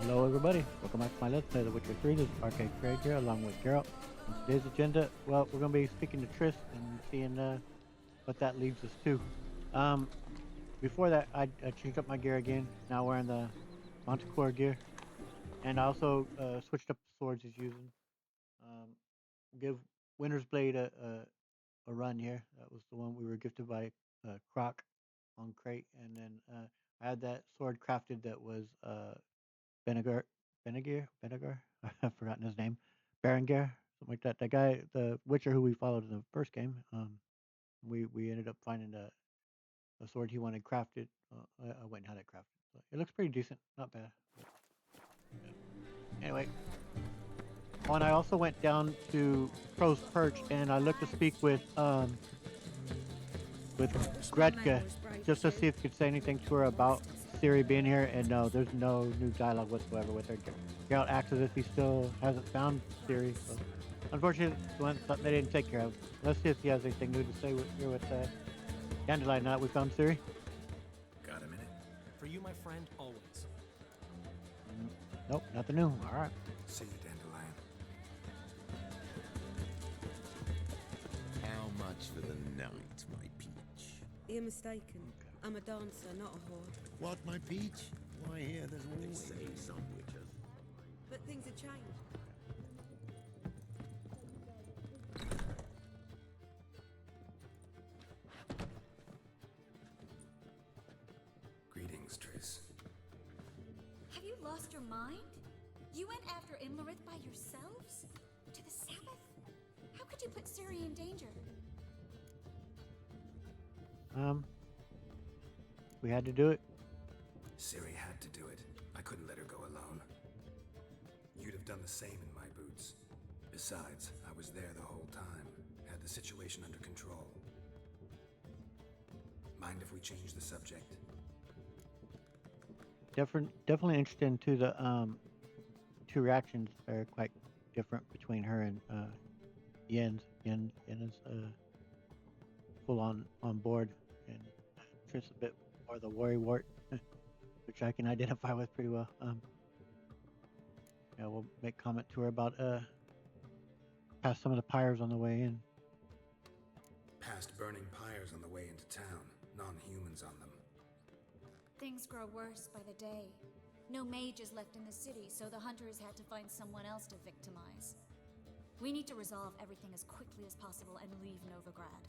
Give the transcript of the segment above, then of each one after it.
Hello everybody, welcome back to my Let's Play The Witcher 3. This is Arcade Craig here along with Geralt. On today's agenda, well, we're going to be speaking to Triss and seeing what that leads us to. Um, Before that, I changed up my gear again, now wearing the Manticore gear. And I also switched up the swords he's using. Um, give Winter's Blade a run here. That was the one we were gifted by Croc on Crate. And then I had that sword crafted that was Benegar, Benegar. I've forgotten his name. Berengar, something like that. That guy, the Witcher who we followed in the first game. We ended up finding a sword he wanted crafted. I went and had it crafted. So it looks pretty decent, not bad. Anyway, oh, and I also went down to Crow's Perch and I looked to speak with Gretka just to see if he could say anything to her about Siri being here. And no, there's no new dialogue whatsoever with her. Geralt acts as if he still hasn't found Siri. So unfortunately, something they didn't take care of. Let's see if he has anything new to say here with Dandelion. Now that we found Siri. Got a minute? For you, my friend, always. Nope, nothing new. All right. See you, Dandelion. How much for the night, my peach? You're mistaken. I'm a dancer, not a whore. What, my peach? Why, here there's always say some witches. But things have changed. Greetings, Triss. Have you lost your mind? You went after Imlerith by yourselves? To the Sabbath? How could you put Ciri in danger? We had to do it. Ciri had to do it. I couldn't let her go alone. You'd have done the same in my boots. Besides, I was there the whole time. Had the situation under control. Mind if we change the subject? Definitely interested into the two reactions are quite different between her and Yen. Yen is full on board, and Triss a bit more the worry wart, which I can identify with pretty well. Yeah, we'll make comment to her about past some of the pyres on the way in. Past burning pyres on the way into town. Non-humans on them. Things grow worse by the day. No mages left in the city, so the hunters had to find someone else to victimize. We need to resolve everything as quickly as possible and leave Novigrad.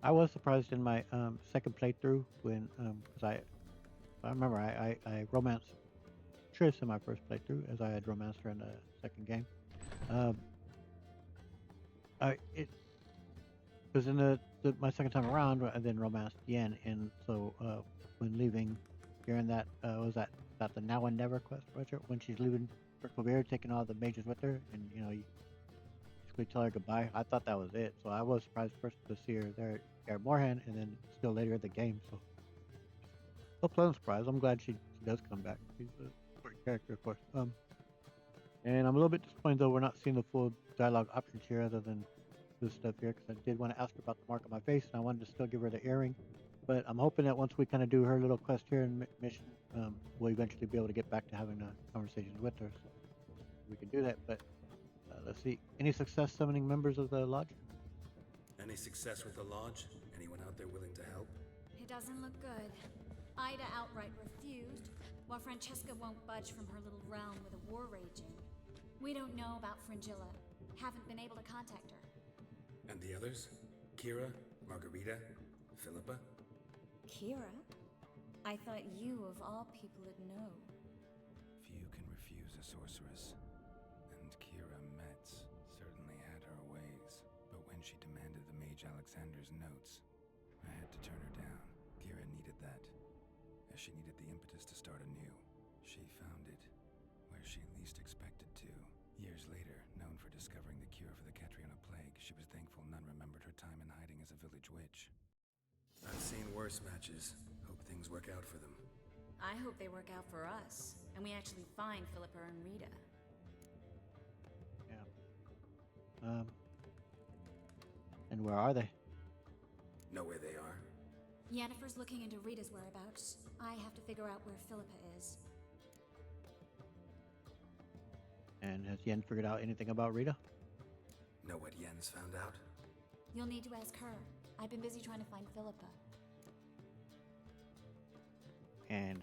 I was surprised in my second playthrough when because I remember I romanced Triss in my first playthrough as I had romanced her in the second game. It was in my second time around. I then romanced Yen, and so when leaving, during that was that the Now and Never quest, Roger, when she's leaving for Kovir, taking all the mages with her, and you basically tell her goodbye. I thought that was it, so I was surprised first to see her there at Moorhen, and then still later in the game. So, pleasant surprise. I'm glad she does come back. She's a important character, of course. And I'm a little bit disappointed though we're not seeing the full dialogue options here, other than this stuff here, because I did want to ask her about the mark on my face, and I wanted to still give her the earring. But I'm hoping that once we kind of do her little quest here and mission, we'll eventually be able to get back to having conversations with her. So we can do that. But let's see. Any success summoning members of the lodge? Any success with the lodge? Anyone out there willing to help? It doesn't look good. Ida outright refused, while Francesca won't budge from her little realm with a war raging. We don't know about Fringilla. Haven't been able to contact her. And the others? Kira? Margarita? Philippa? Kira? I thought you, of all people, would know. Few can refuse a sorceress. And Kira Metz certainly had her ways. But when she demanded the Mage Alexander's notes, I had to turn her down. Kira needed that, as she needed the impetus to start anew. She found it where she least expected to. Years later, known for discovering the cure for the Catriona plague, she was thankful none remembered her time in hiding as a village witch. I've seen worse matches. Hope things work out for them. I hope they work out for us, and we actually find Philippa and Rita. And where are they? Know where they are? Yennefer's looking into Rita's whereabouts. I have to figure out where Philippa is. And has Yen figured out anything about Rita? Know what Yen's found out? You'll need to ask her. I've been busy trying to find Philippa. And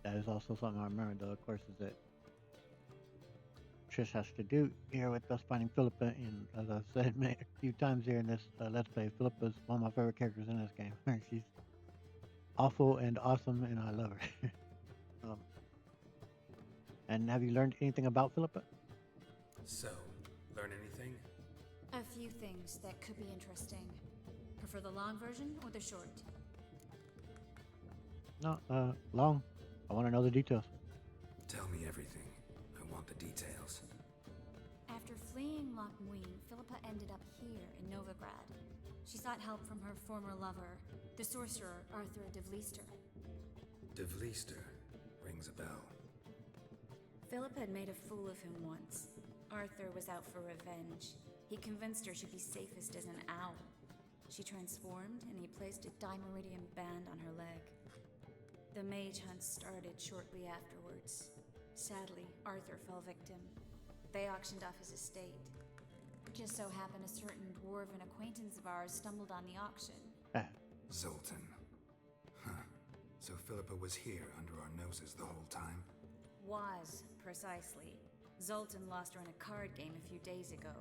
that is also something I remember, though, of course, is that Triss has to do here with us finding Philippa. And as I've said a few times here in this Let's Play, Philippa's one of my favorite characters in this game. She's awful and awesome, and I love her. And have you learned anything about Philippa? So, learn anything? A few things that could be interesting. Prefer the long version or the short? No, long. I want to know the details. Tell me everything. I want the details. After fleeing Loch Muin, Philippa ended up here in Novigrad. She sought help from her former lover, the sorcerer Arthur de Vlister. De Vlister rings a bell. Philippa had made a fool of him once. Arthur was out for revenge. He convinced her she'd be safest as an owl. She transformed, and he placed a dimeridium band on her leg. The mage hunt started shortly afterwards. Sadly, Arthur fell victim. They auctioned off his estate. Just so happened a certain dwarven acquaintance of ours stumbled on the auction. Zoltan. Huh. So Philippa was here under our noses the whole time? Was, precisely. Zoltan lost her in a card game a few days ago.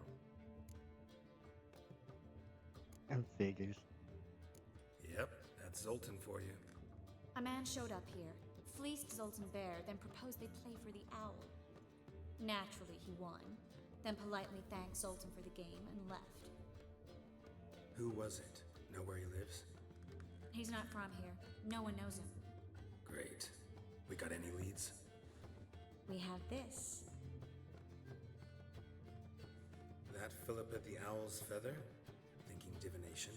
And figures. Yep, that's Zoltan for you. A man showed up here, fleeced Zoltan bare, then proposed they play for the owl. Naturally, he won, then politely thanked Zoltan for the game and left. Who was it? Know where he lives? He's not from here. No one knows him. Great. We got any leads? We have this. That Philippa the Owl's feather? Thinking divination?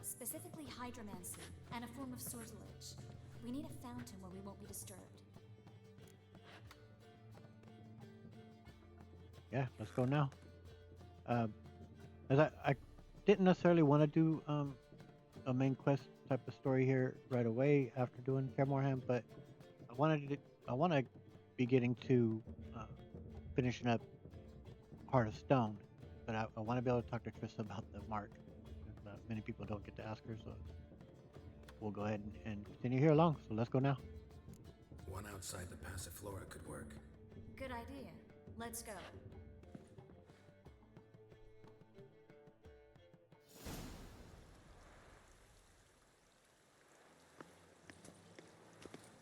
Specifically hydromancy, and a form of sortilege. We need a fountain where we won't be disturbed. Yeah, let's go now. As I didn't necessarily want to do a main quest type of story here right away after doing Kaer Morhen, but I want to be getting to finishing up Heart of Stone, but I want to be able to talk to Triss about the mark. Many people don't get to ask her, so we'll go ahead and continue here along. So let's go now. One outside the Passiflora could work. Good idea. Let's go.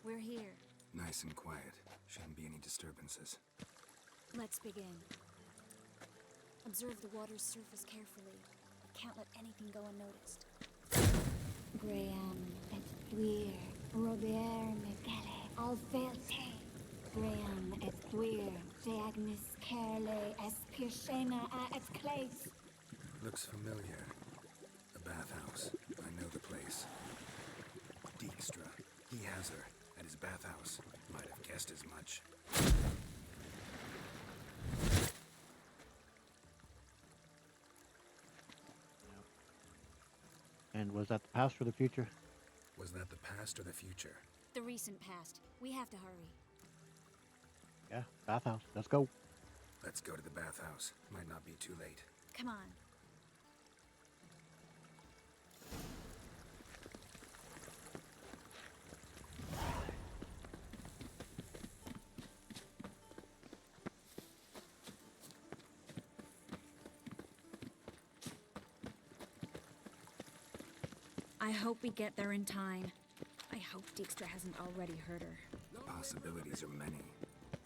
We're here. Nice and quiet. Shouldn't be any disturbances. Let's begin. Observe the water's surface carefully. Can't let anything go unnoticed. Graham et Dwyer, Robert Megale, Alvelte. Graham et Dwyer, Deagnis Kerle, Espirshena a et Clays. Looks familiar. The bathhouse. I know the place. Dijkstra. He has her at his bathhouse. Might have guessed as much. And was that the past or the future? Was that the past or the future? The recent past. We have to hurry. Yeah, bathhouse. Let's go. Let's go to the bathhouse. Might not be too late. Come on. I hope we get there in time. I hope Dijkstra hasn't already hurt her. Possibilities are many.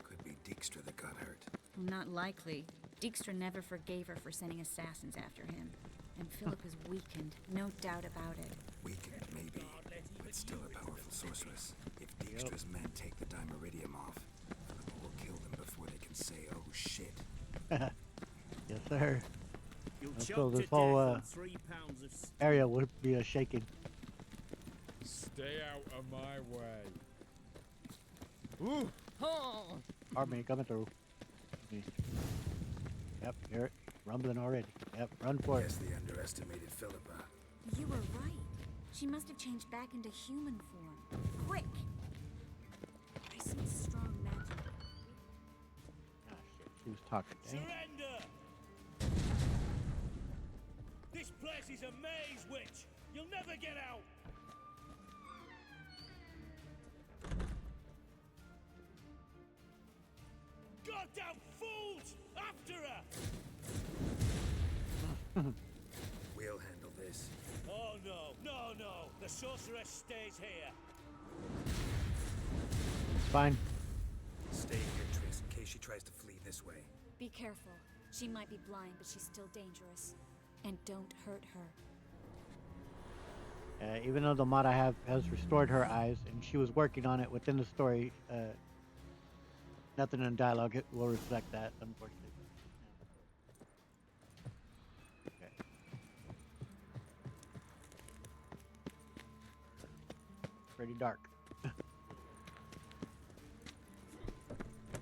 Could be Dijkstra that got hurt. Not likely. Dijkstra never forgave her for sending assassins after him. And Philippa's weakened, no doubt about it. Weakened, maybe, but still a powerful sorceress. If Dijkstra's men take the dimeridium off, Philippa will kill them before they can say, oh shit. Yes, sir. You'll So choke to this death whole on 3 pounds of area would be a shaking. Stay out of my way. Ooh. Army coming through. Yep, hear it rumbling already. Yep, run for it. Guess they underestimated Philippa. You were right. She must have changed back into human form. Quick! I sense strong magic. Ah, shit. She was talking. Dang. Surrender! This place is a maze, witch! You'll never get out! Goddamn fools! After her! We'll handle this. Oh no, no, no! The sorceress stays here. It's fine. Stay here, Triss, in case she tries to flee this way. Be careful. She might be blind, but she's still dangerous. And don't hurt her. Even though the mod I have has restored her eyes, and she was working on it within the story, nothing in dialogue will reflect that, unfortunately. Okay. Pretty dark.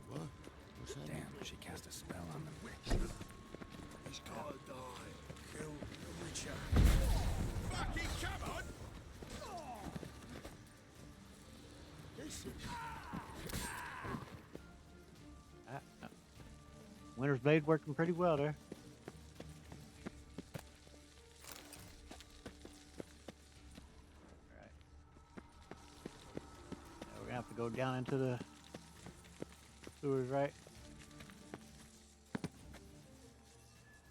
What? What's that? Damn, she cast a spell on the witch. He's gotta die. Kill the Witcher. Fucking come on! Listen. Winter's Blade working pretty well there. Alright. Now we're gonna have to go down into the sewers, right?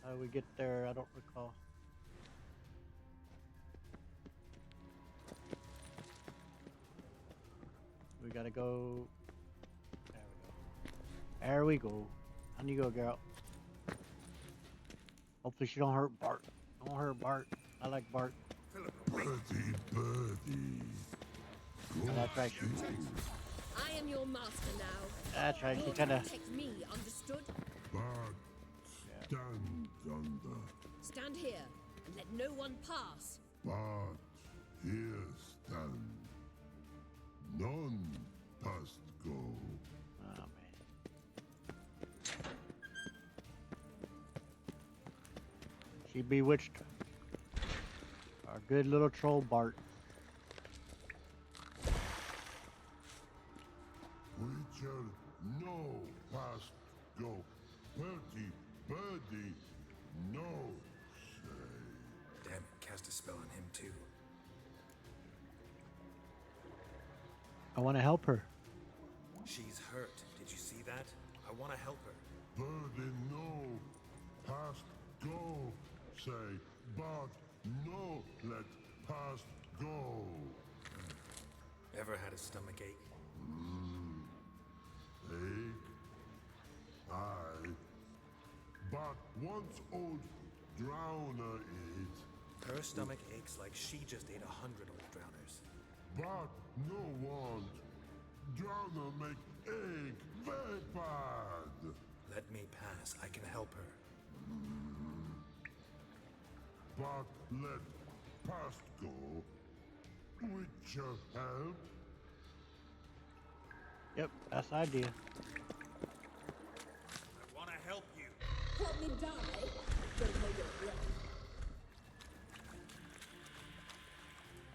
How do we get there? I don't recall. We gotta go. There we go. On you go, girl. Hopefully she don't hurt Bart. Don't hurt Bart. I like Bart. Birdie, birdie. Oh, that's right. I am your master now. That's right. She You're to kind of. protect me, understood? Bard, stand under. Stand here and let no one pass. Bard, here stand. None past go. Oh man. She bewitched our good little troll Bart. Witcher, no past go. Birdie, birdie, no say. Damn it, cast a spell on him too. I want to help her. She's hurt. Did you see that? I want to help her. Birdie, no past go. Say, but no let past go. Ever had a stomach ache? Ache? Aye. But once old drowner ate, Her stomach aches like she just ate 100 old drowners. but no want. Drowner make egg very bad. Let me pass. I can help her. But let past go. Witcher help. Yep, that's the idea. I want to help you. Put me down, eh? Don't hold your breath.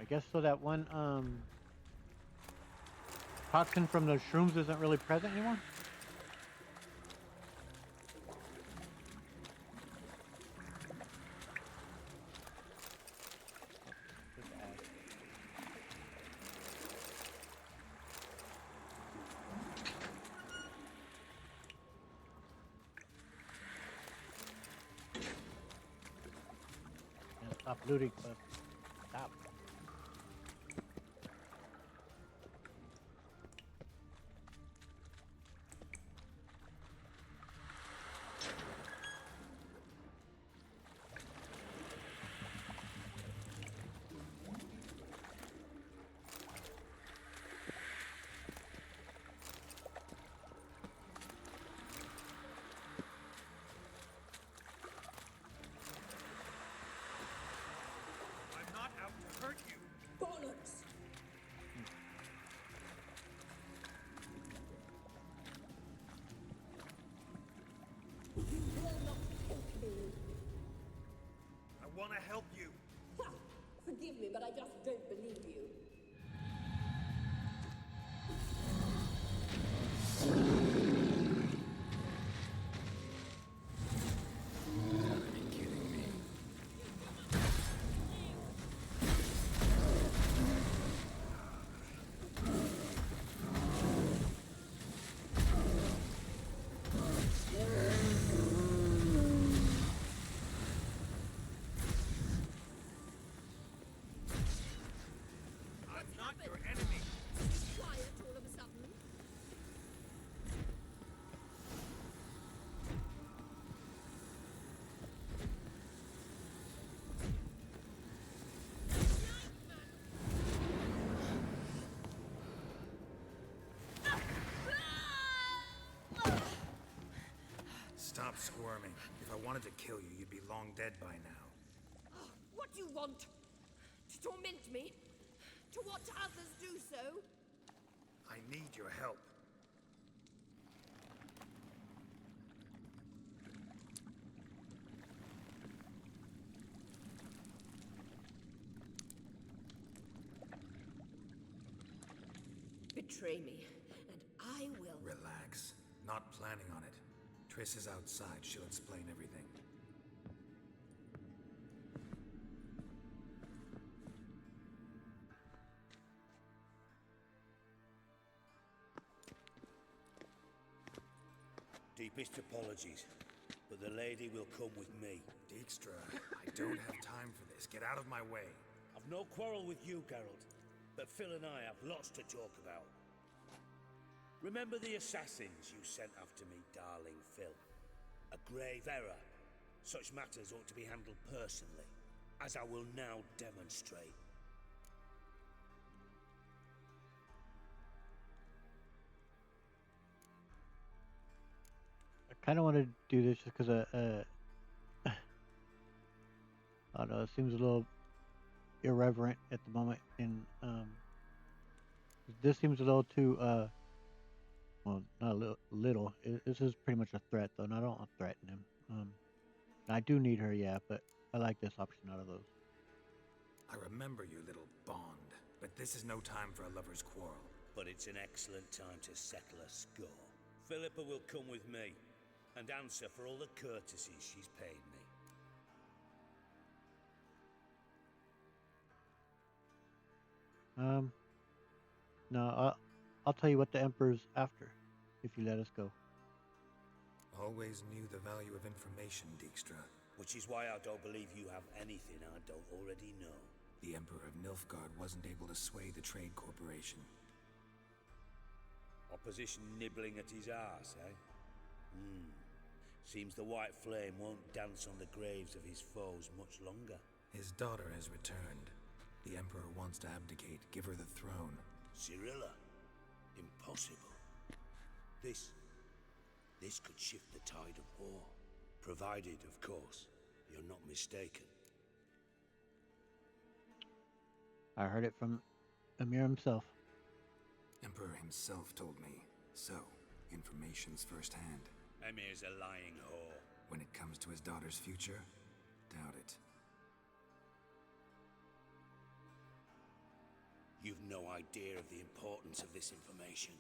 I guess so that one toxin from those shrooms isn't really present anymore. Stop looting, but stop. charming. If I wanted to kill you, you'd be long dead by now. Oh, what do you want? To torment me? To watch others do so? I need your help. Betray me, and I will. Relax. Not planning on it. Triss is outside. She'll explain everything. Deepest apologies, but the lady will come with me. Dijkstra, I don't have time for this. Get out of my way. I've no quarrel with you, Geralt, but Phil and I have lots to talk about. Remember the assassins you sent after me, darling Phil? A grave error. Such matters ought to be handled personally, as I will now demonstrate. I kind of want to do this just because I don't know. It seems a little irreverent at the moment, and this seems a little too well, not a little. This is pretty much a threat, though, and I don't want to threaten him. I do need her, yeah, but I like this option out of those. I remember your little bond, but this is no time for a lover's quarrel. But it's an excellent time to settle a score. Philippa will come with me and answer for all the courtesies she's paid me. No, I'll tell you what the Emperor's after, if you let us go. Always knew the value of information, Dijkstra. Which is why I don't believe you have anything I don't already know. The Emperor of Nilfgaard wasn't able to sway the Trade Corporation. Opposition nibbling at his arse, eh? Seems the White Flame won't dance on the graves of his foes much longer. His daughter has returned. The Emperor wants to abdicate, give her the throne. Cyrilla? Impossible. This could shift the tide of war. Provided, of course, you're not mistaken. I heard it from Emir himself. Emperor himself told me. So, information's firsthand. Emir's a lying whore. When it comes to his daughter's future, doubt it. You've no idea of the importance of this information.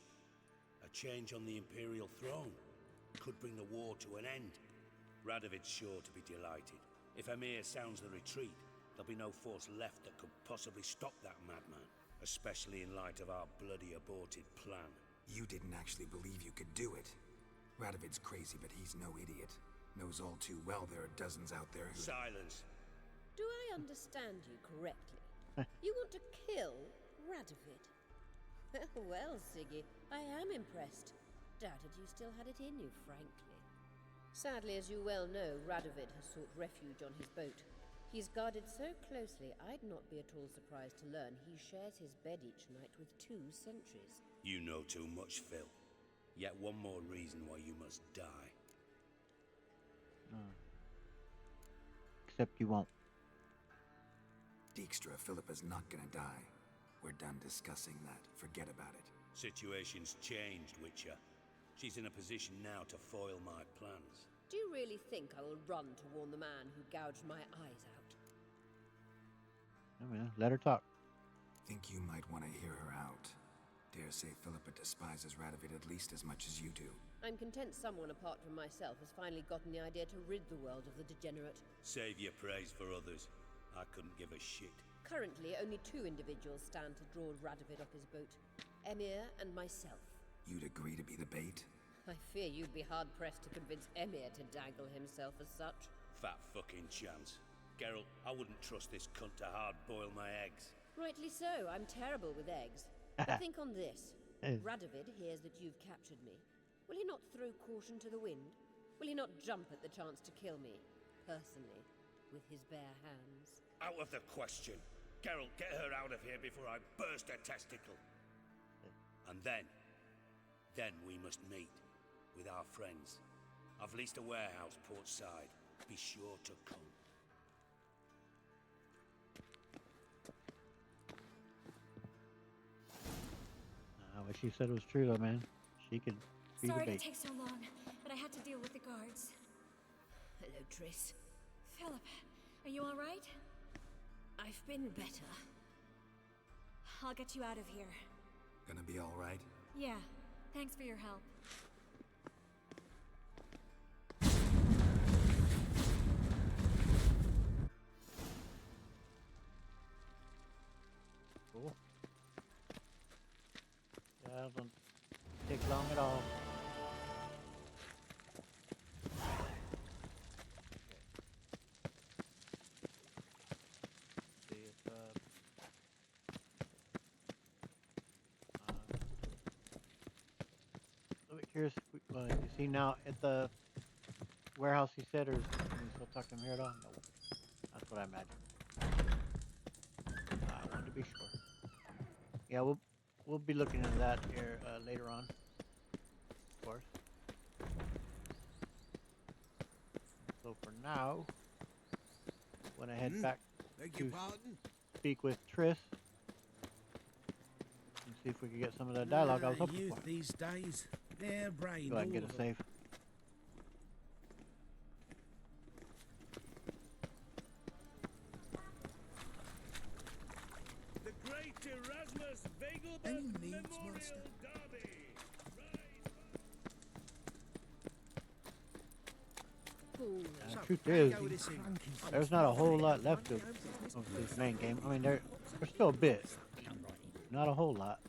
A change on the Imperial throne could bring the war to an end. Radovid's sure to be delighted. If Emir sounds the retreat, there'll be no force left that could possibly stop that madman. Especially in light of our bloody aborted plan. You didn't actually believe you could do it. Radovid's crazy, but he's no idiot. Knows all too well there are dozens out there who... Silence! Do I understand you correctly? You want to kill Radovid? Well, Siggy, I am impressed. Doubted you still had it in you, frankly. Sadly, as you well know, Radovid has sought refuge on his boat. He's guarded so closely, I'd not be at all surprised to learn he shares his bed each night with 2 sentries. You know too much, Phil. Yet one more reason why you must die. Except you won't. Dijkstra, Philippa's not gonna die. We're done discussing that. Forget about it. Situation's changed, Witcher. She's in a position now to foil my plans. Do you really think I will run to warn the man who gouged my eyes out? I mean, let her talk. Think you might want to hear her out. Dare say Philippa despises Radovid at least as much as you do. I'm content someone apart from myself has finally gotten the idea to rid the world of the degenerate. Save your praise for others. I couldn't give a shit. Currently, only 2 individuals stand to draw Radovid off his boat. Emir and myself. You'd agree to be the bait? I fear you'd be hard-pressed to convince Emir to dangle himself as such. Fat fucking chance. Geralt, I wouldn't trust this cunt to hard-boil my eggs. Rightly so, I'm terrible with eggs. But think on this. Radovid hears that you've captured me. Will he not throw caution to the wind? Will he not jump at the chance to kill me, personally, with his bare hands? Out of the question. Geralt, get her out of here before I burst a testicle. And then we must meet with our friends I've leased a warehouse port side. Be sure to come. What she said was true, though, man. She could be the Sorry to bait. take so long, but I had to deal with the guards. Hello, Triss. Philippa, are you all right? I've been better. I'll get you out of here. Gonna be alright? Yeah, thanks for your help. Cool. Yeah, it doesn't take long at all. See if, a bit curious. You see now at the warehouse, he said, or can we still talk to him here at all? No. That's what I imagined. I wanted to be sure. Yeah, we'll be looking into that here later on, of course. So for now, when I head back Beg to your pardon? speak with Triss and see if we can get some of the dialogue I was hoping Youth for. these days, they're brain. Go ahead and get a save. The Great Erasmus Vegelberg Any needs, Memorial Master? Derby. Fool. So, Truth how is, go with this thing? there's not a whole lot left of this main game. I mean, there's still a bit, not a whole lot.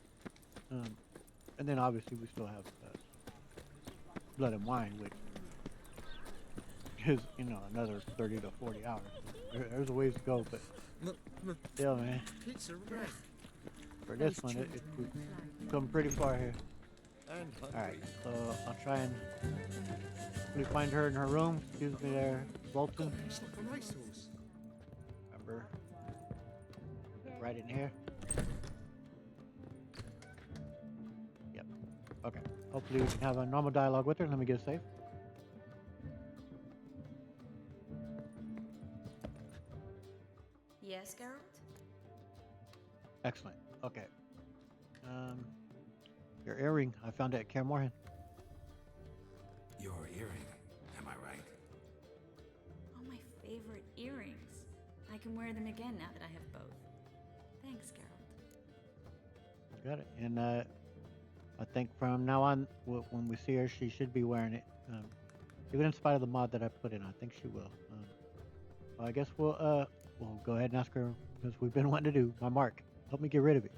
And then obviously we still have Blood and Wine, which is, you know, another 30 to 40 hours. There's a ways to go, but still, man, It's a wreck. for this one, we've come pretty far here. Alright, so I'll try and hopefully find her in her room. Excuse me there, Bolton. It's like a racehorse. Remember, right in here. Yep. Okay. Hopefully we can have a normal dialogue with her. Let me get a save. Yes, Geralt? Excellent. Okay. Your earring. I found it at Kaer Morhen. Your earring, am I right? Oh, my favorite earrings. I can wear them again now that I have both. Thanks, Geralt. Got it. And I think from now on, when we see her, she should be wearing it. Even in spite of the mod that I put in, I think she will. Well, I guess we'll go ahead and ask her, because we've been wanting to do my mark. Help me get rid of it.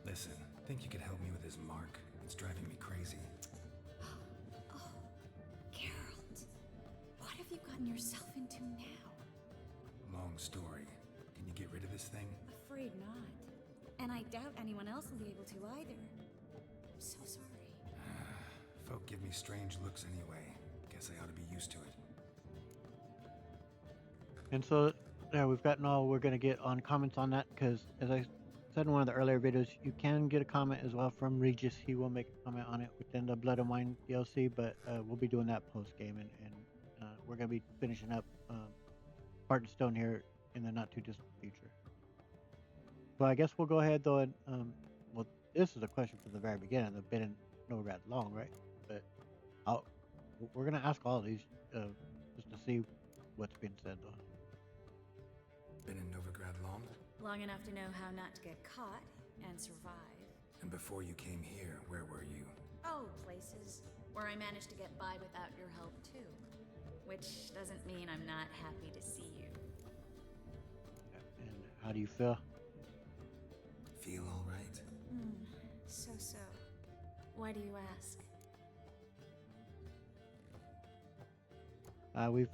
Listen, think you could help me with this mark? It's driving me crazy. Oh, Geralt. What have you gotten yourself into now? Long story. Can you get rid of this thing? Afraid not. And I doubt anyone else will be able to either. I'm so sorry. Folk give me strange looks anyway. Guess I ought to be used to it. And so, yeah, we've gotten all we're going to get on comments on that, because as I said in one of the earlier videos, you can get a comment as well from Regis. He will make a comment on it within the Blood and Wine DLC, but we'll be doing that post-game, and we're going to be finishing up Heart and Stone here in the not-too-distant future. So I guess we'll go ahead, though, and, well, this is a question from the very beginning. They've been in Novigrad long, right? But we're going to ask all of these just to see what's being said, though. Been in Novigrad long? Long enough to know how not to get caught and survive. And before you came here, where were you? Oh, places where I managed to get by without your help, too. Which doesn't mean I'm not happy to see you. And how do you feel? Feel alright? So. Why do you ask?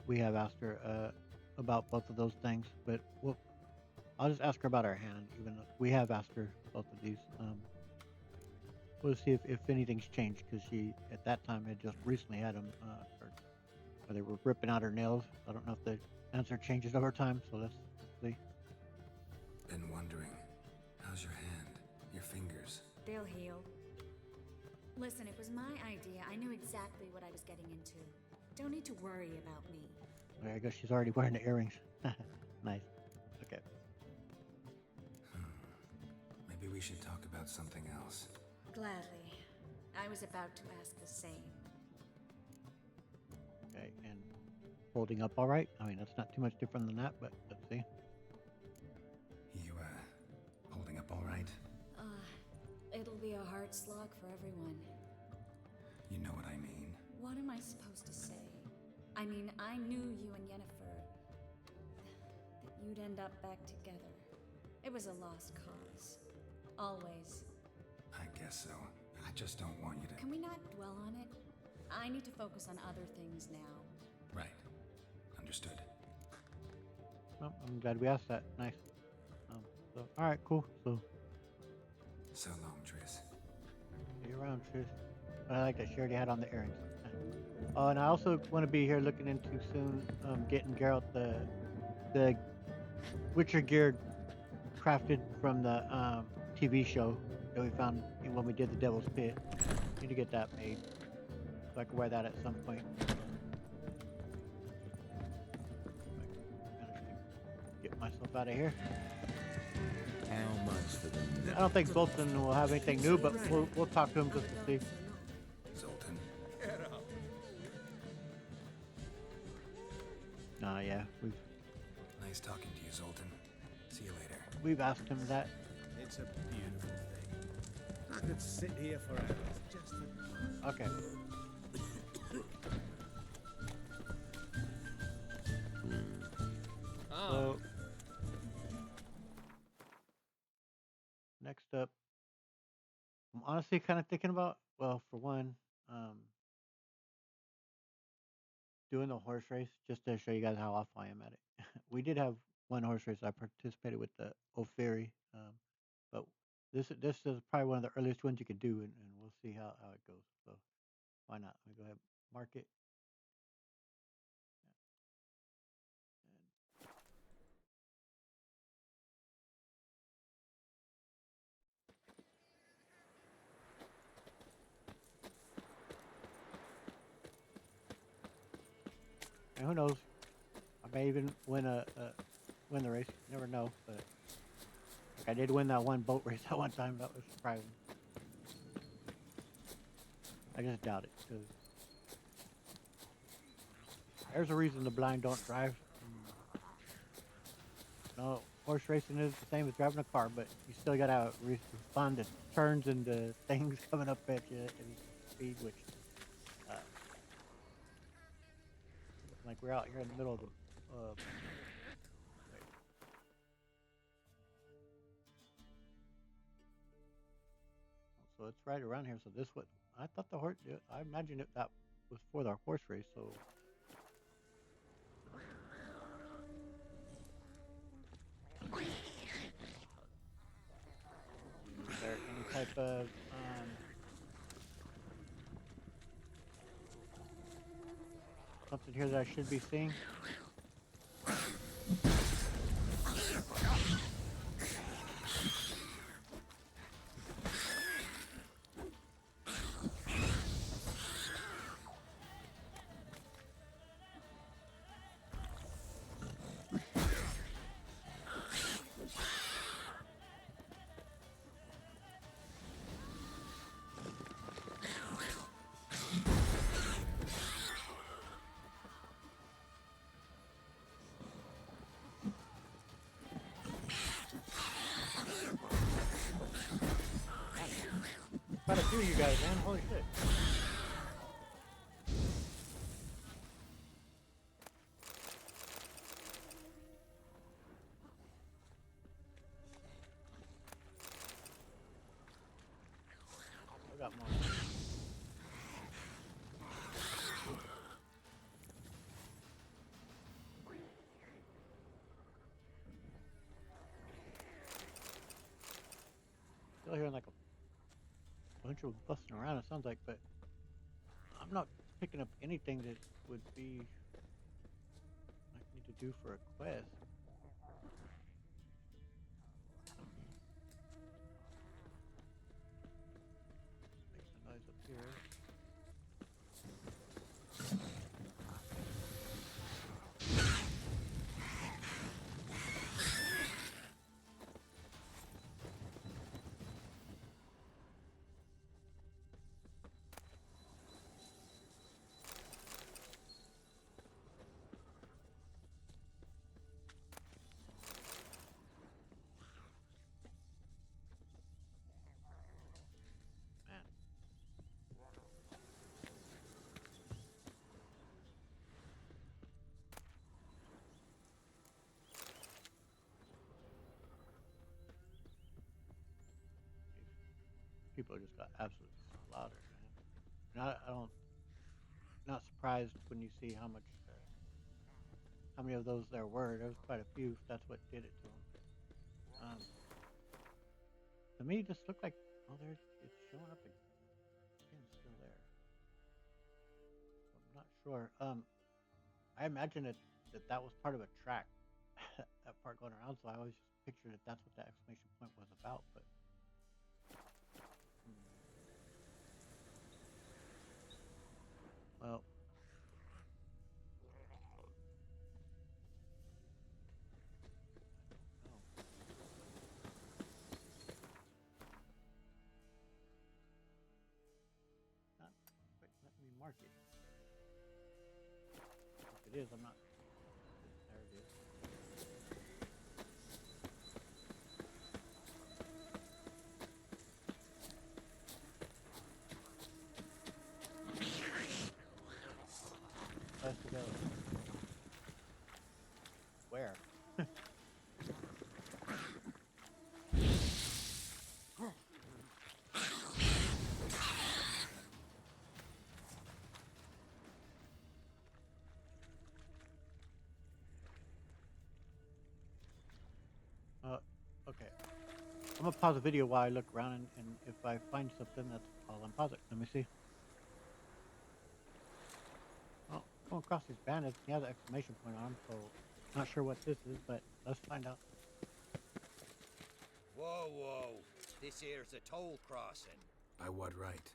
We have asked her about both of those things, but I'll just ask her about her hand. Even though we have asked her both of these. We'll see if anything's changed, because she at that time had just recently had them, or they were ripping out her nails. I don't know if the answer changes over time, so let's see. Been wondering. How's your hand? Your fingers? They'll heal. Listen, it was my idea. I knew exactly what I was getting into. Don't need to worry about me. I guess she's already wearing the earrings. Nice. Okay. Maybe we should talk about something else. Gladly. I was about to ask the same. Okay, and holding up all right? I mean, that's not too much different than that, but let's see. You, holding up all right? It'll be a hard slog for everyone. You know what I mean. What am I supposed to say? I mean, I knew you and Yennefer... that you'd end up back together. It was a lost cause. Always. I guess so. I just don't want you to... Can we not dwell on it? I need to focus on other things now. Right. Understood. Well, I'm glad we asked that. Nice. So, all right, cool. So, So long, Triss. see you around, Triss. I like that she already had on the earrings. Oh, and I also want to be here looking into soon getting Geralt the Witcher gear crafted from the TV show that we found when we did the Devil's Pit. Need to get that made so I can wear that at some point. Get myself out of here. How much for the... I don't think Zoltan will have anything new, but we'll talk to him just to see. Zoltan. Nah, yeah, Nice talking to you, Zoltan. See you later. we've asked him that. It's a beautiful thing. I could sit here for hours just to... Okay. So next up, I'm honestly kind of thinking about, well, for one, doing the horse race just to show you guys how off I am at it. We did have one horse race I participated with, the O'Ferry, but this is probably one of the earliest ones you could do, and we'll see how it goes. So why not? Let me go ahead and mark it. And who knows? I may even win win the race. You never know. But like I did win that one boat race that one time. That was surprising. I just doubt it because there's a reason the blind don't drive. No, horse racing is the same as driving a car, but you still gotta respond to turns and to things coming up at you at any speed, which like we're out here in the middle of the so it's right around here. So this what I thought the horse. I imagined that was for the horse race. So is there any type of something here that I should be seeing? Quite a few of you guys, man. Holy shit. I got more. Still hearing like a bunch of busting around, it sounds like, but I'm not picking up anything that would be I need to do for a quest. Make some noise up here. people just got absolutely slaughtered, man. And I don't, not surprised when you see how many of those there were. There was quite a few. If that's what did it to them. To me, it just looked like, oh, there's it's showing up again, still there. I'm not sure. I imagine that was part of a track, that part going around. So I always just pictured that that's what that exclamation point was about. But well, no, not quite let me mark it. If it is, I'm not. There it is. Has to go. Where? Okay. I'm gonna pause the video while I look around, and if I find something, that's I'll unpause it. Let me see. Oh, come across these bandits. He has an exclamation point on him, so not sure what this is, but let's find out. Whoa, whoa. This here's a toll crossing. By what right?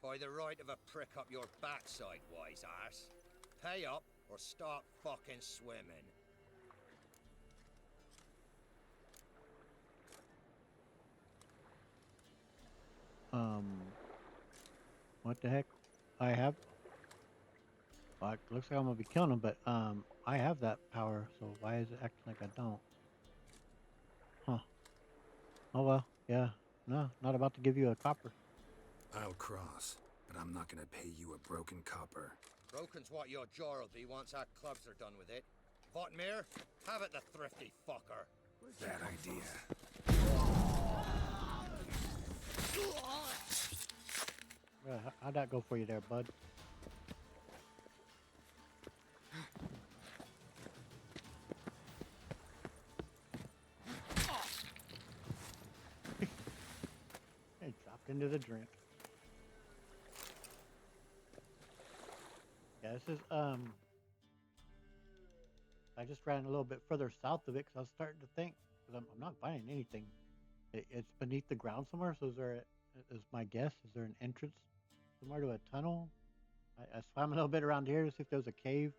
By the right of a prick up your backside, wise ass. Pay up or start fucking swimming. What the heck? I have. Well, it looks like I'm gonna be killing him, but I have that power, so why is it acting like I don't? Huh. Oh well, yeah. No, not about to give you a copper. I'll cross, but I'm not gonna pay you a broken copper. Broken's what your jaw'll be once our clubs are done with it. Votmir, have it, the thrifty fucker. Bad idea. How'd that go for you there, bud? Hey, dropped into the drink. Yeah, this is I just ran a little bit further south of it because I was starting to think, because I'm not finding anything. It's beneath the ground somewhere. So is my guess, is there an entrance somewhere to a tunnel? I swam a little bit around here to see if there was a cave.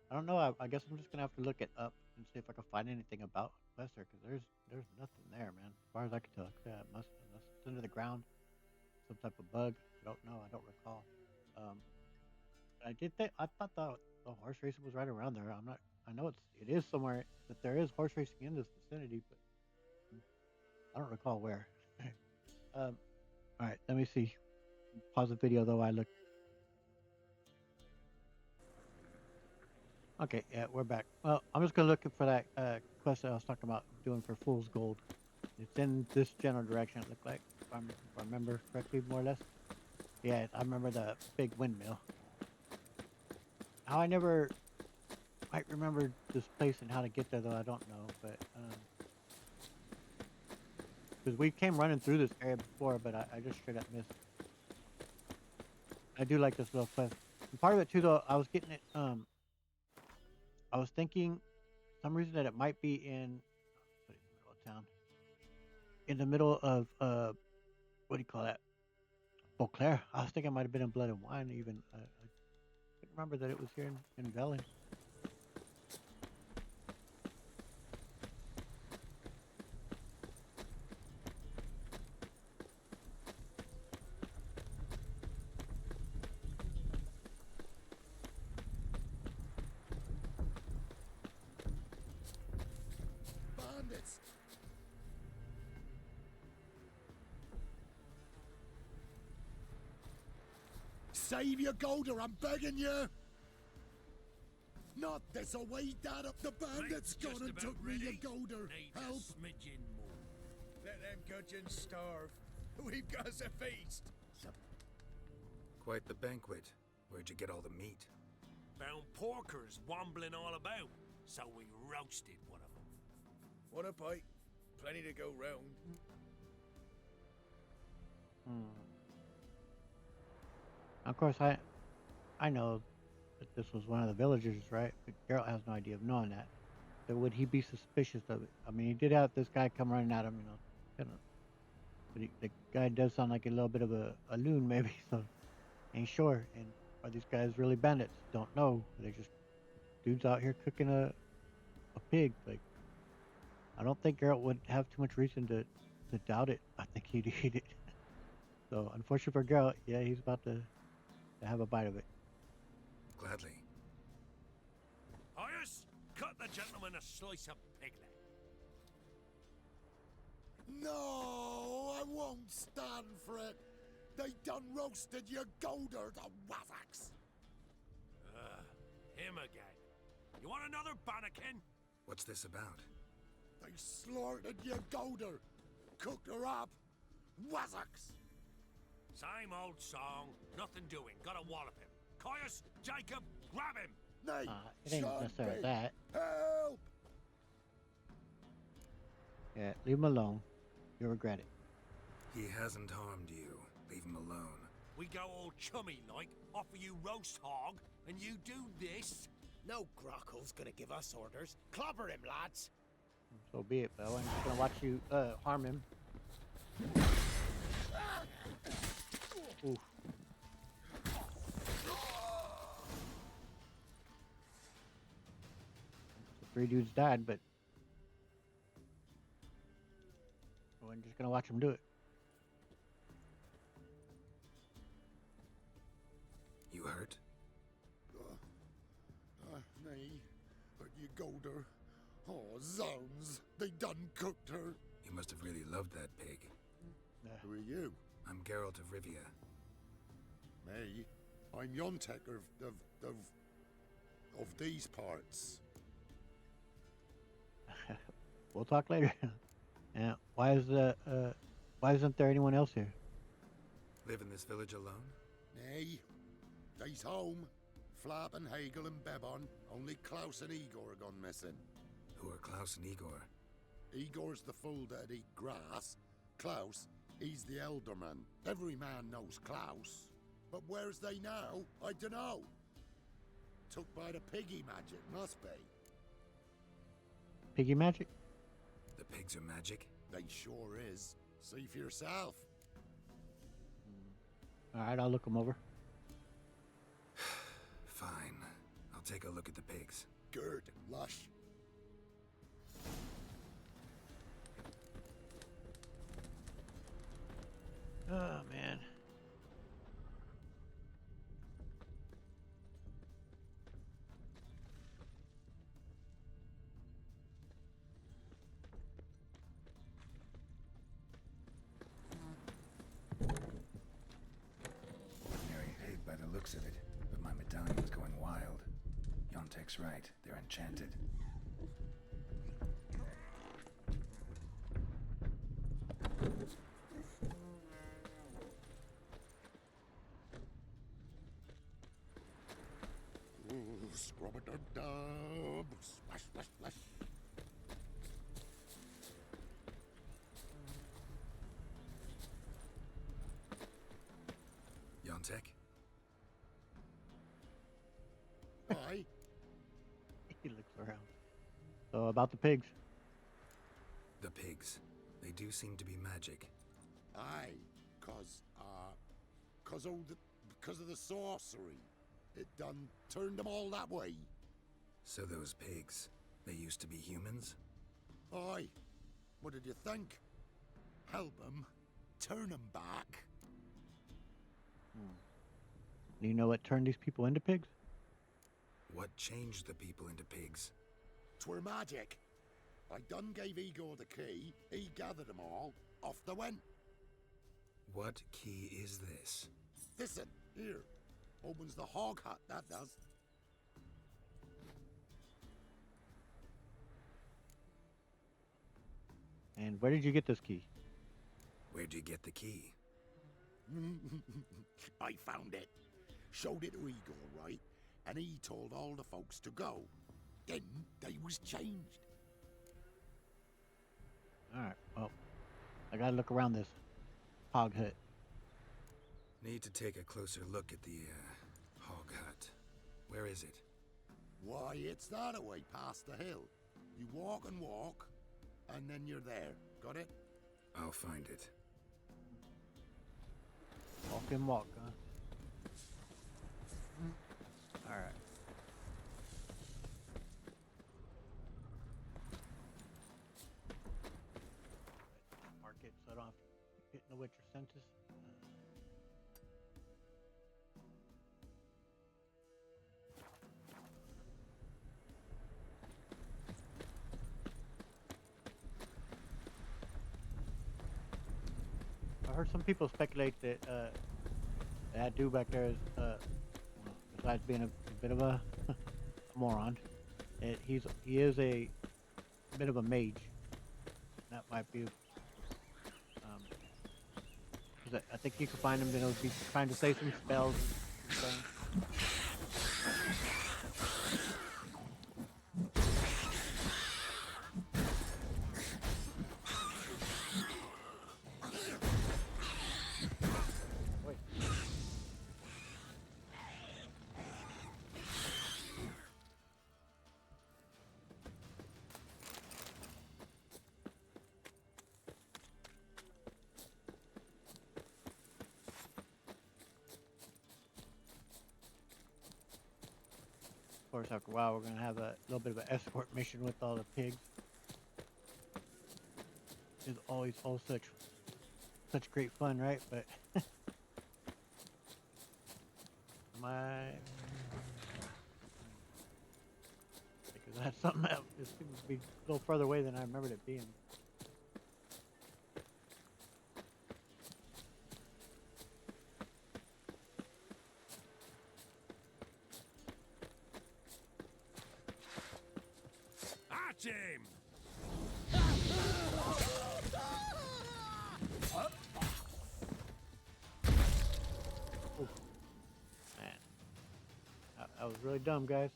I don't know. I guess I'm just gonna have to look it up and see if I can find anything about Wester, because there's nothing there, man. As far as I can tell, yeah, it must unless it's under the ground, some type of bug. I don't know. I don't recall. Um, I did think I thought the horse racing was right around there. I'm not. I know it is somewhere that there is horse racing in this vicinity, but I don't recall where. All right, let me see. Pause the video though. I look. Okay, yeah, we're back. Well, I'm just gonna look for that quest that I was talking about doing for Fool's Gold. It's in this general direction. It looked like, if I remember correctly, more or less. Yeah, I remember the big windmill. How I never quite remember this place and how to get there, though, I don't know. But because we came running through this area before, but I just straight up missed. I do like this little quest. And part of it too, though, I was getting it. I was thinking, for some reason, that it might be in what is the middle of town, in the middle of what do you call that? Beauclair. I was thinking it might have been in Blood and Wine. Even I couldn't remember that it was here in Velen. Bandits! Save your golder, I'm begging you! Not this away, Dad, up the bandits gone and took me your golder. Help! Let them gudgeons starve. We've got us a feast. Quite the banquet. Where'd you get all the meat? Found porkers wambling all about, so we roasted one of them. Want a bite? Plenty to go round. Of course, I know that this was one of the villagers, right? But Geralt has no idea of knowing that. So would he be suspicious of it? I mean, he did have this guy come running at him, kind of. But the guy does sound like a little bit of a loon, maybe. So ain't sure. And are these guys really bandits? Don't know. They're just dudes out here cooking a pig. Like, I don't think Geralt would have too much reason to doubt it. I think he'd eat it. So unfortunately for Geralt, yeah, he's about to have a bite of it. Gladly. Hyas, cut the gentleman a slice of piglet. No, I won't stand for it. They done roasted your golder, the wazzocks. Him again. You want another bannikin? What's this about? They slaughtered your golder, cooked her up, wazzocks. Same old song, nothing doing. Gotta wallop him. Caius, Jacob, grab him! Nay, It ain't Sean necessarily Pig, that. help! Yeah, leave him alone. You'll regret it. He hasn't harmed you. Leave him alone. We go all chummy like, offer you roast hog, and you do this? No Grockle's gonna give us orders. Clobber him, lads. So be it, but I'm just gonna watch you harm him. Oof. So 3 dudes died, but I'm just gonna watch him do it. You hurt? Nay, but your golder. Oh, zounds, they done cooked her. You must have really loved that pig. Who are you? I'm Geralt of Rivia. Me? I'm Yontek of these parts. We'll talk later. Yeah. Why isn't there anyone else here? Live in this village alone? Nay, they's home. Flap and Hagel and Bebon. Only Klaus and Igor are gone missing. Who are Klaus and Igor? Igor's the fool that'd eat grass. Klaus, he's the elderman. Every man knows Klaus. But where's they now? I dunno. Took by the piggy magic, must be. Piggy magic? The pigs are magic? They sure is. See for yourself. Alright, I'll look them over. Fine. I'll take a look at the pigs. Good, lush. Oh, man. Ordinary pig by the looks of it, but my medallion's going wild. Yontek's right. They're enchanted. Ooh, scrub-a-dub-dub. Splash, splash, splash. Yontek? Aye. He looks around. So about the pigs. The pigs. They do seem to be magic. Aye, cause of the sorcery. It done turned them all that way. So those pigs, they used to be humans? Aye. What did you think? Help 'em, turn 'em back. Do you know what turned these people into pigs? What changed the people into pigs? 'Twere magic. I done gave Igor the key, he gathered 'em all, off they went. What key is this? Listen, here. Opens the hog hut, that does. And where did you get this key? Where'd you get the key? I found it. Showed it to Igor, right? And he told all the folks to go. Then they was changed. Alright, well, I gotta look around this hog hut. Need to take a closer look at the, hog hut. Where is it? Why, it's that away past the hill. You walk, and then you're there. Got it? I'll find it. Walk and walk, huh? Alright. Mark it so I don't have to get in the Witcher census. I heard some people speculate that that dude back there is, besides being a bit of a moron, he is a bit of a mage. That might be. 'Cause I think you can find him. He'll be trying to say some spells and things. Of course, after a while, we're gonna have a little bit of an escort mission with all the pigs. It's always all such great fun, right? But because that's something that it seems to be a little further away than I remembered it being. Him! Oof. Man, I was really dumb, guys.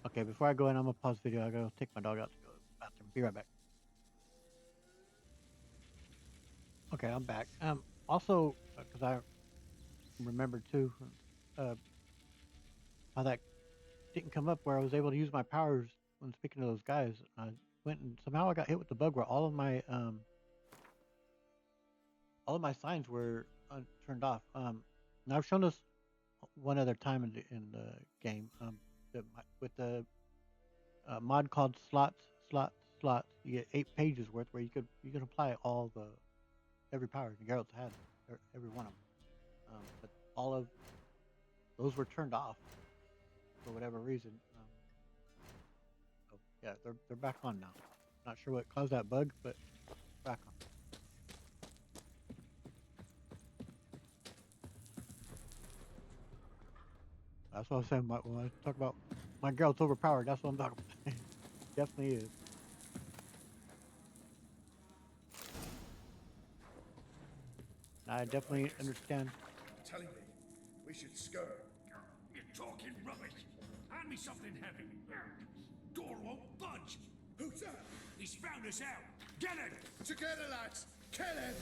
Okay, before I go in, I'm gonna pause the video. I gotta take my dog out to go to the bathroom. Be right back. Okay, I'm back. Also, because I remembered too, how that didn't come up where I was able to use my powers when speaking to those guys. I went and somehow I got hit with the bug where all of my signs were turned off. And I've shown this one other time in the game. With the mod called slots. You get 8 pages worth where you can apply every power Geralt had, every one of them. But all of those were turned off for whatever reason. So yeah, they're back on now. Not sure what caused that bug, but back on. That's what I was saying. When I talk about my Geralt's overpowered, that's what I'm talking about. Definitely is. I definitely understand. Telling me we should scurry. You're talking rubbish. Hand me something heavy. Door won't budge. Who's that? He's found us out. Get him! Together, lads. Kill him!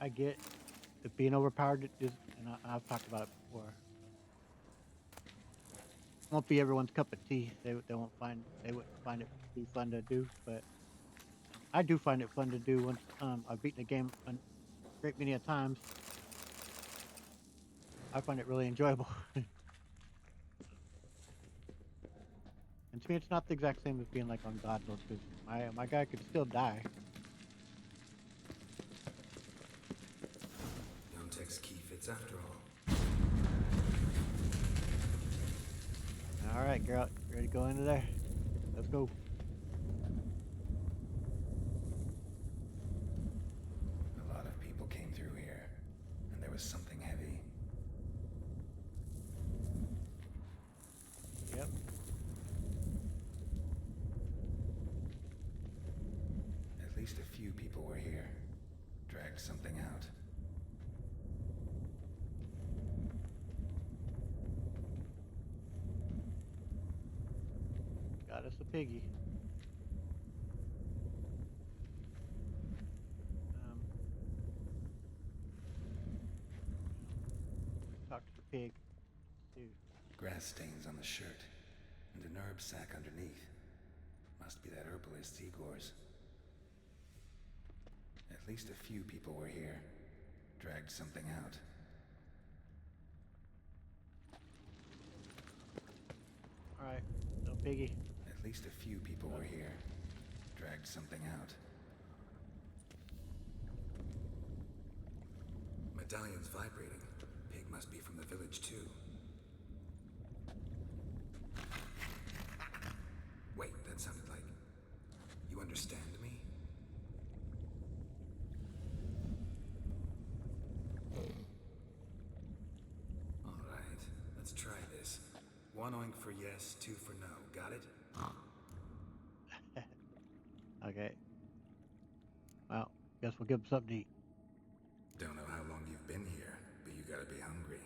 I get that being overpowered is, and I've talked about it before. Won't be everyone's cup of tea. They wouldn't find it too fun to do, but I do find it fun to do once I've beaten the game a great many times. I find it really enjoyable. And to me, it's not the exact same as being like on God mode, because my guy could still die. Text key fits after all. All right, girl, you ready to go into there? Let's go. A lot of people came through here, and there was something heavy. Yep. At least a few people were here. Dragged something out. Got us a piggy. Talk to the pig. Dude. Grass stains on the shirt, and an herb sack underneath. Must be that herbalist Igor's. At least a few people were here. Dragged something out. Alright, no piggy. At least a few people were here. Dragged something out. Medallion's vibrating. Pig must be from the village too. Wait, that sounded like... You understand me? Alright, let's try this. 1 oink for yes, 2 for no. Got it? Okay. Well, guess we'll give him something to eat. Don't know how long you've been here, but you gotta be hungry.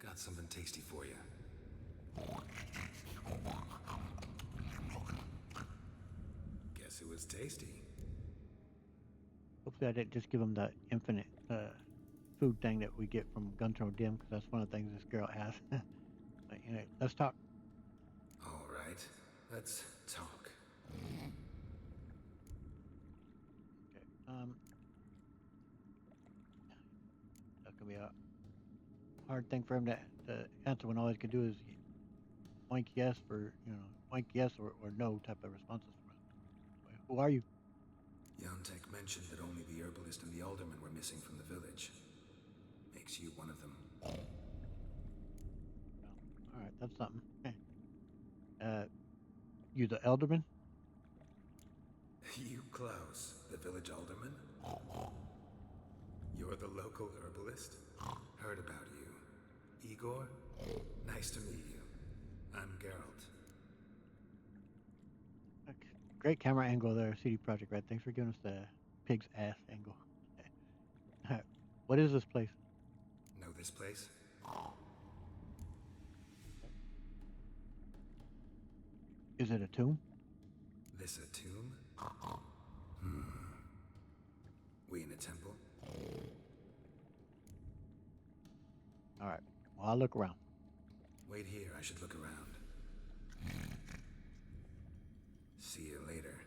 Got something tasty for you. Guess it was tasty. Hopefully I didn't just give him the infinite food thing that we get from Gunthrow Dim, because that's one of the things this girl has. But, you know, let's talk. All right, let's talk. Okay. That's gonna be a hard thing for him to answer when all he can do is oink yes for, you know, oink yes or no type of responses from us. Who are you? Yontek mentioned that only the herbalist and the alderman were missing from the village. Makes you one of them. All right, that's something. You the alderman? You, Klaus, the village alderman? You're the local herbalist? Heard about you. Igor? Nice to meet you. I'm Geralt. Okay. Great camera angle there, CD Projekt Red. Thanks for giving us the pig's ass angle. All right. What is this place? Know this place? Is it a tomb? This a tomb? We in a temple? All right. Well, I'll look around. Wait here, I should look around. See you later.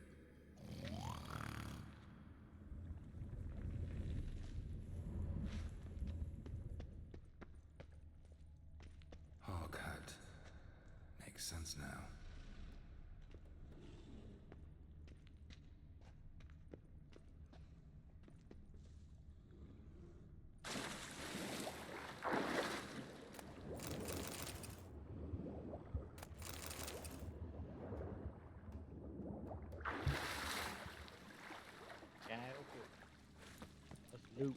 Hog hut. Makes sense now. Yeah, okay. Let's loot.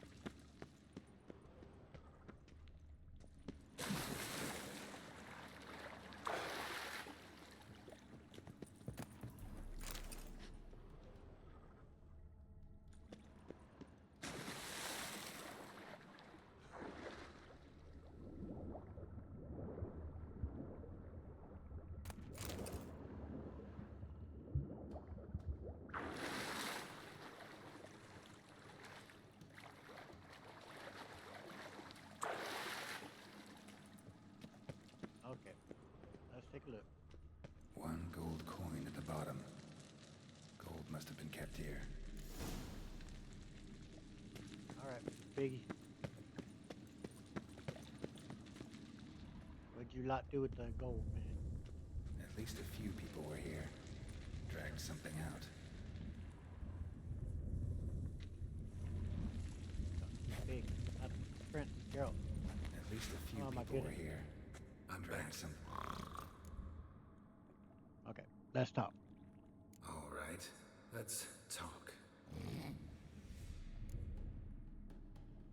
Okay. Let's take a look. 1 gold coin at the bottom. Gold must have been kept here. All right, Biggie. What'd you lot do with the gold, man? At least a few people were here. Dragged something out. Big. That's Prince Geralt. At least a few Oh, my people were goodness. here. I'm back. Some. Okay. let's talk. All right, let's talk.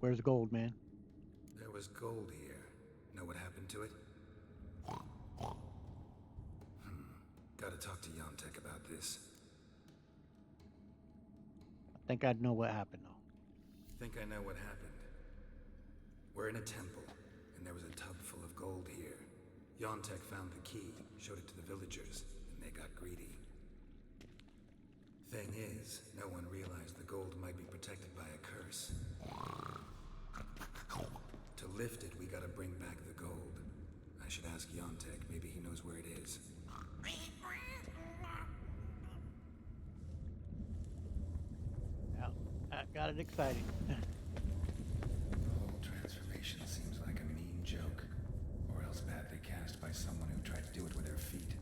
Where's the gold, man? There was gold here. Know what happened to it? Gotta talk to Yontek about this. I think I'd know what happened, though. Think I know what happened. We're in a temple, and there was a tub full of gold here. Yontek found the key, showed it to the villagers, and they got greedy. Thing is, no one realized the gold might be protected by a curse. To lift it, we gotta bring back the gold. I should ask Yontek, maybe he knows where it is. Well, that got it exciting. The whole transformation seems like a mean joke, or else badly cast by someone who tried to do it with their feet.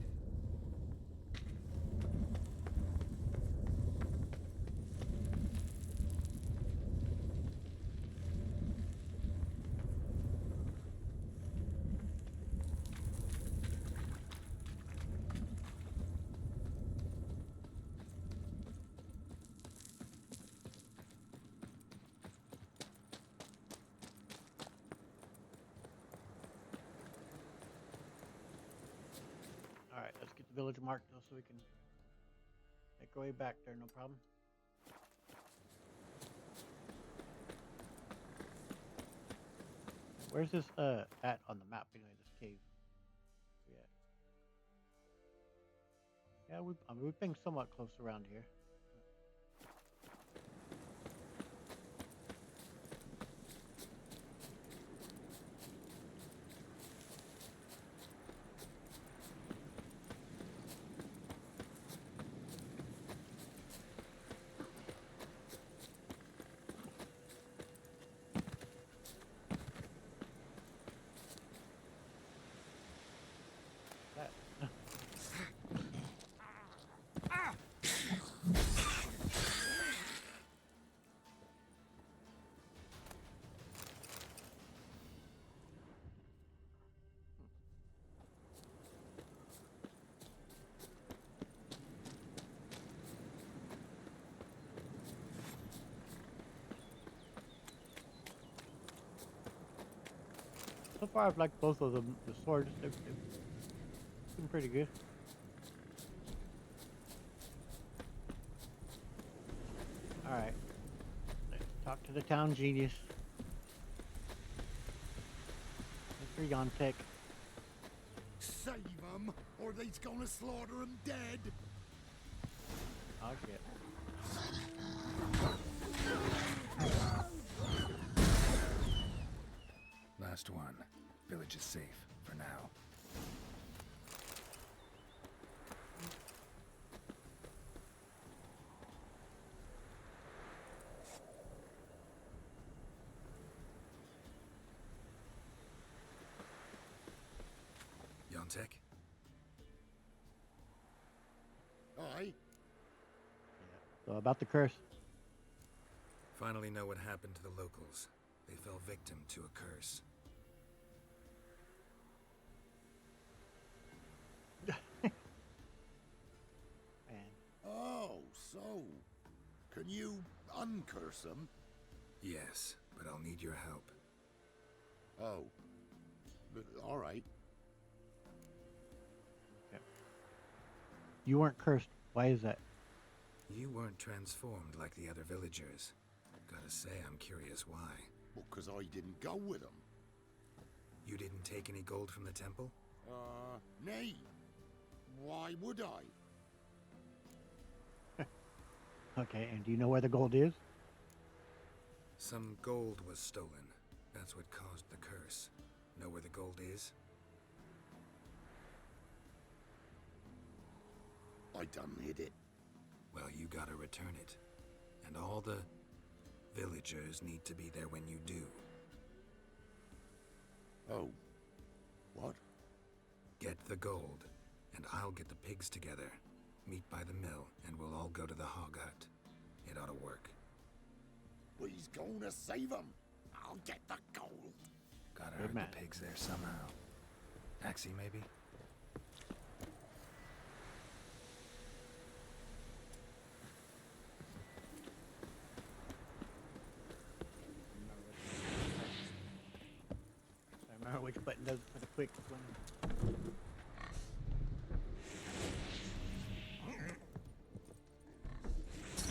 All right, let's get the village marked though, so we can make our way back there. No problem. Where's this at on the map anyway? This cave. Yeah. Yeah, we've been somewhat close around here. That. So far, I've liked both of them. The swords, they've been pretty good. All right, let's talk to the town genius, Mr. Yontek. Save them, or they's gonna slaughter them dead. Oh shit. Last one. Village is safe, for now. Yontek? Aye. So about the curse. Finally know what happened to the locals. They fell victim to a curse. Man. Oh, so can you uncurse them? Yes, but I'll need your help. Oh, all right. You weren't cursed. Why is that? You weren't transformed like the other villagers. Gotta say, I'm curious why. Well, 'cause I didn't go with them. You didn't take any gold from the temple? Nay. Why would I? Okay, and do you know where the gold is? Some gold was stolen. That's what caused the curse. Know where the gold is? I done hid it. Well, you gotta return it. And all the villagers need to be there when you do. Oh. What? Get the gold, and I'll get the pigs together. Meet by the mill, and we'll all go to the hog hut. It ought to work. We's gonna save them. I'll get the gold. Gotta Good herd man. the pigs there somehow. Taxi, maybe? quick swing.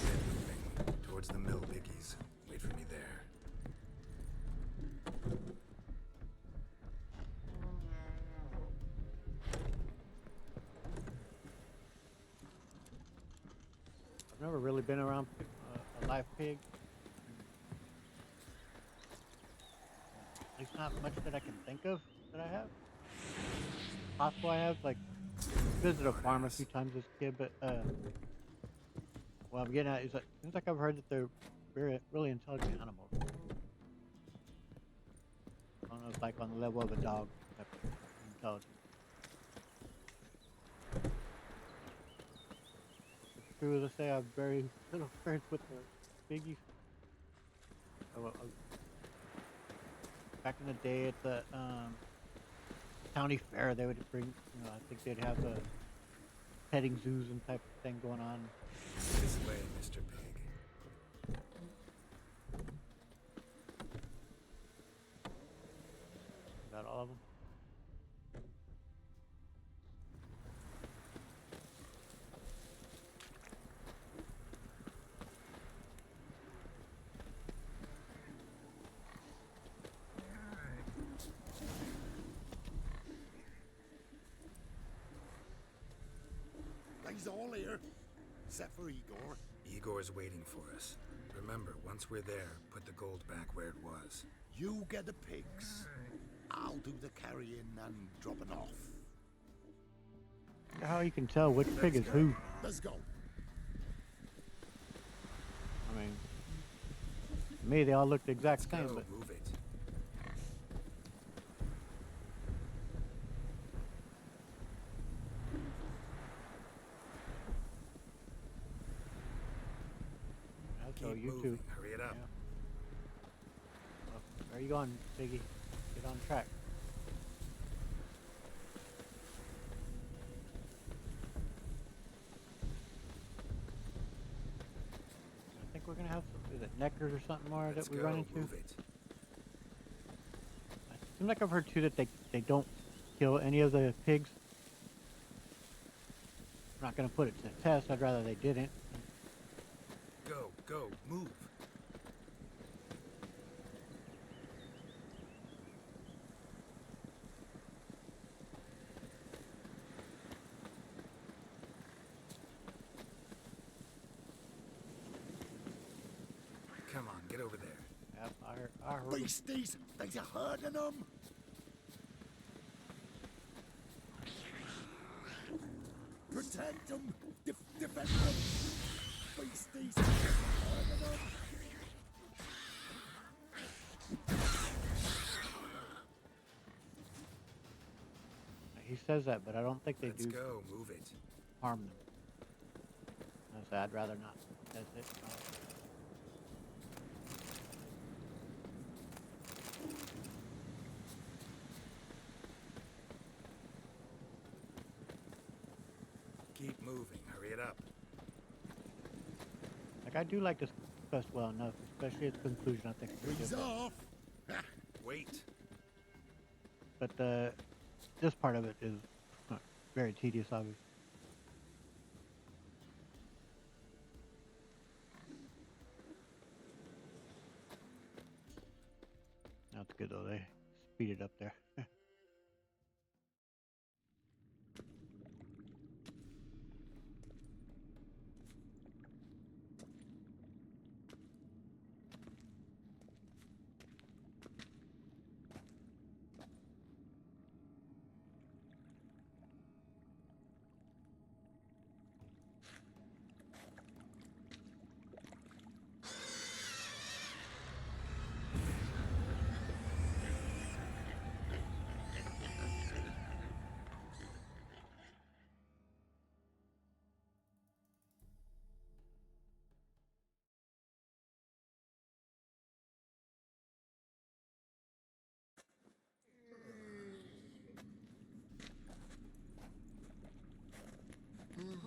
Moving towards the mill, Biggies. Wait for me there. I've never really been around a live pig. At least not much that I can think of that I have. Possible I have, like, visited a farm a few times as a kid, but what I'm getting at is that it seems like I've heard that they're really intelligent animals. I don't know, it's like on the level of a dog type of intelligence. It's true to say I have very little experience with the piggies. Back in the day at the county fair, they would bring, I think they'd have a petting zoos and type of thing going on. This way, Mr. Pig. Is that all of them? He's all here, except for Igor. Igor's waiting for us. Remember, once we're there, put the gold back where it was. You get the pigs. I'll do the carrying and dropping off. How you can tell which pig is who? Let's go. I mean, to me they all look the exact same, Go, but move it. so Keep you moving. two. Hurry it up. Yeah. Well, where are you going, Piggy? Get on track. I think we're gonna have some. Is it Neckers or something more Let's that we go, run into? move it. It seems like I've heard too that they don't kill any of the pigs. I'm not gonna put it to the test. I'd rather they didn't. Go, move. Come on, get over there. Yep, I heard. Beasties! There's a herd of them! Protect them! Defend them! Beasties! There's a herd of them! He says that, but I don't think they Let's do go, move it. harm them. I say I'd rather not. That's it. Keep moving, hurry it up. Like, I do like this quest well enough, especially its conclusion. I think it's pretty He's good. off! Wait. But this part of it is very tedious, obviously. That's good though. They speed it up there.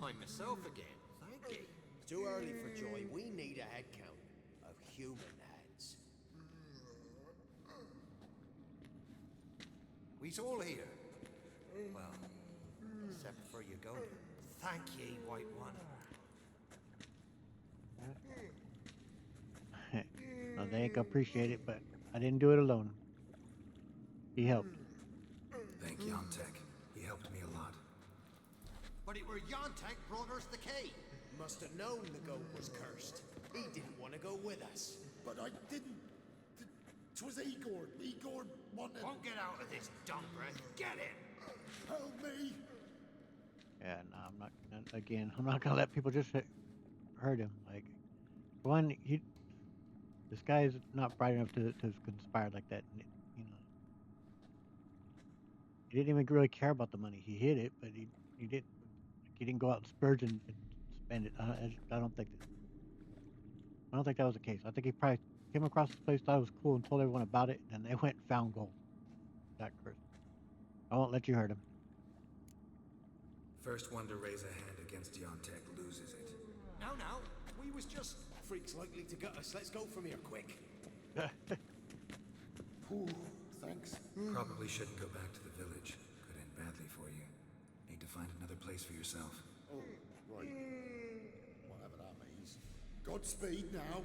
I'm myself again. Thank you. It's too early for joy. We need a head count of human heads. We He's all here. Well, except for you go. Thank ye, White One. No, they ain't gonna appreciate it, but I didn't do it alone. He helped. Thank Yontek. He helped me a lot. But it were Yontek brought us the key. Must have known the goat was cursed. He didn't want to go with us. But I didn't. 'Twas Igor. Igor wanted. Won't get out of this dump breath. Get in! Help me! Yeah, no, I'm not gonna. Again, I'm not gonna let people just hurt him. Like, one, this guy is not bright enough to have conspired like that. And you know, he didn't even really care about the money. He hid it, but he didn't. Like, he didn't go out and splurge and spend it. I don't think that was the case. I think he probably came across this place, thought it was cool, and told everyone about it, and they went and found gold. That curse. I won't let you hurt him. First one to raise a hand against Yontek loses it. No, we was just freaks likely to gut us. Let's go from here quick. Ooh, thanks. Probably shouldn't go back to the village. Could end badly for you. Need to find another place for yourself. Oh, right. Whatever that means. Godspeed now.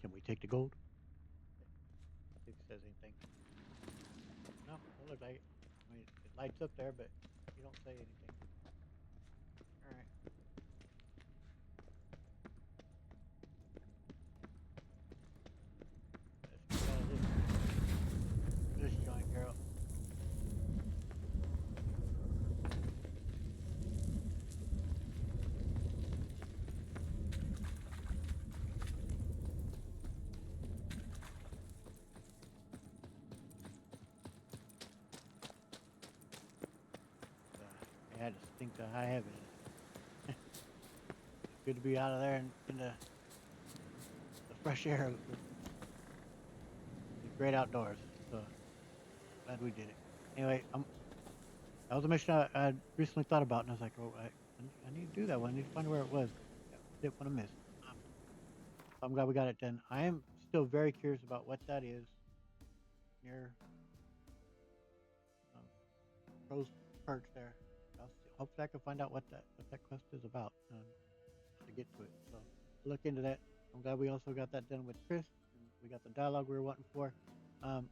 Can we take the gold? I think it says anything. No, it looks like it. I mean, it lights up there, but you don't say anything. Alright. Let's get out of this joint, girl. I had to stink to high heaven. It's good to be out of there and in the fresh air of the great outdoors. So glad we did it. Anyway, that was a mission I recently thought about, and I was like, oh, I need to do that one. I need to find where it was. Didn't want to miss. So I'm glad we got it done. I am still very curious about what that is near Crow's Perch there. Hopefully I can find out what that quest is about to get to it. So look into that. I'm glad we also got that done with Triss. And we got the dialogue we were wanting for. I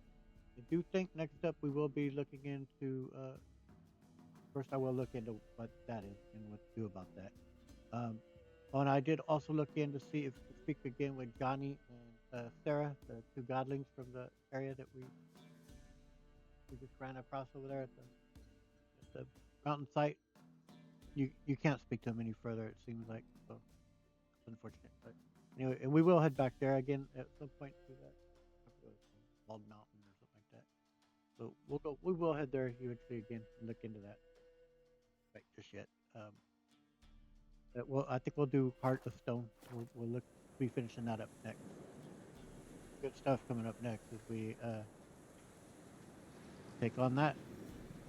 do think next up we will be looking into. First, I will look into what that is and what to do about that. And I did also look in to see if we could speak again with Johnny and Sarah, the two godlings from the area that we just ran across over there at the mountain site. You can't speak to him any further, it seems like, so it's unfortunate. But anyway, and we will head back there again at some point to that Bald Mountain or something like that. So we will head there eventually again and look into that. Right, just yet. I think we'll do Heart of Stone. We'll be finishing that up next. Good stuff coming up next as we take on that.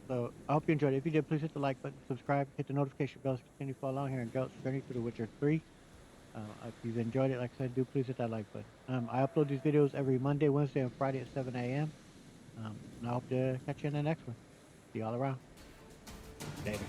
So I hope you enjoyed it. If you did, please hit the like button, subscribe, hit the notification bell to continue to follow along here in Geralt's journey through The Witcher 3. If you've enjoyed it, like I said, do please hit that like button. I upload these videos every Monday, Wednesday, and Friday at 7 a.m. And I hope to catch you in the next one. See y'all around. Later.